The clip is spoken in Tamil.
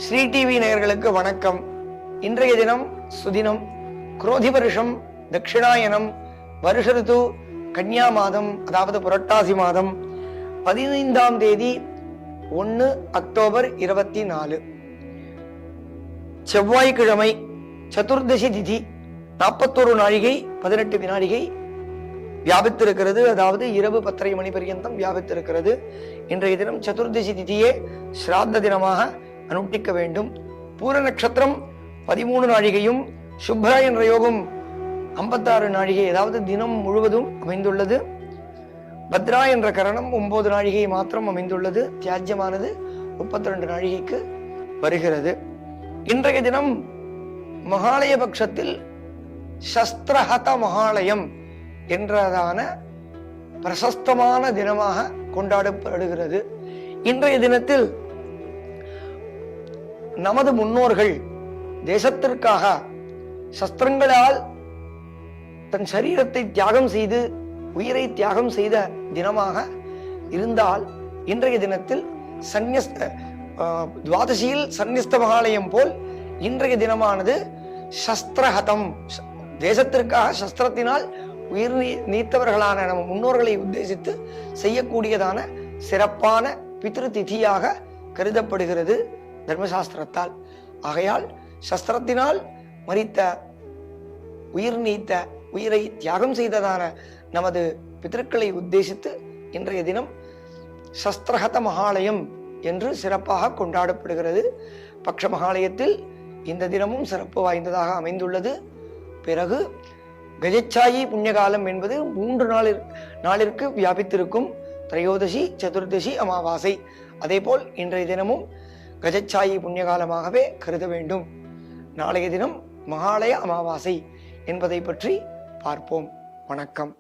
ஸ்ரீ டிவி நேயர்களுக்கு வணக்கம். இன்றைய தினம் சுதினம், குரோதி வருஷம், தட்சிணாயனம், வருஷ ரிது, கன்னியா மாதம், அதாவது புரட்டாசி மாதம், 15ஆம் தேதி 1 அக்டோபர் 24, செவ்வாய்க்கிழமை, சதுர்தசி திதி, 41 நாழிகை 18 வினாடிகை வியாபித்திருக்கிறது. அதாவது இரவு 10:30 மணி பர்யந்தம் வியாபித்திருக்கிறது. இன்றைய தினம் சதுர்தசி திதியே ஸ்ராத்த தினமாக அனுஷ்டிக்க வேண்டும். பூர நட்சத்திரம் 13 நாழிகையும், சுப்ரா என்ற யோகம் 56 நாழிகை, அதாவது தினம் முழுவதும் அமைந்துள்ளது. பத்ரா என்ற கரணம் 9 நாழிகை மாத்திரம் அமைந்துள்ளது. தியாஜ்யமானது 32 நாழிகைக்கு வருகிறது. இன்றைய தினம் மகாலய பட்சத்தில் சஸ்திரஹத மகாலயம் என்றதான பிரசஸ்தமான தினமாக கொண்டாடப்படுகிறது. இன்றைய தினத்தில் நமது முன்னோர்கள் தேசத்திற்காக சஸ்திரங்களால் தன் சரீரத்தை தியாகம் செய்து உயிரை தியாகம் செய்த தினமாக இருந்தால், இன்றைய தினத்தில் துவாதசியில் சந்நிஸ்த மகாலயம் போல் இன்றைய தினமானது சஸ்திரஹதம், தேசத்திற்காக சஸ்திரத்தினால் உயிர் நீத்தவர்களான நம்ம முன்னோர்களை உத்தேசித்து செய்யக்கூடியதான சிறப்பான பித்ரு திதியாக கருதப்படுகிறது தர்மசாஸ்திரத்தால். ஆகையால் சஸ்திரத்தினால் மரித்த உயிர் நீத்த உயிரை தியாகம் செய்ததான நமது பிதற்களை உத்தேசித்து இன்றைய தினம் சஸ்திரஹத மகாலயம் என்று சிறப்பாக கொண்டாடப்படுகிறது. பக்ஷ மகாலயத்தில் இந்த தினமும் சிறப்பு வாய்ந்ததாக அமைந்துள்ளது. பிறகு கஜச்சாயி புண்ணியகாலம் என்பது 3 நாளிற்கு வியாபித்திருக்கும். திரையோதசி, சதுர்தசி, அமாவாசை. அதே போல் இன்றைய தினமும் கஜச்சாயி புண்ணியகாலமாகவே கருத வேண்டும். நாளைய தினம் மகாலய அமாவாசை என்பதை பற்றி பார்ப்போம். வணக்கம்.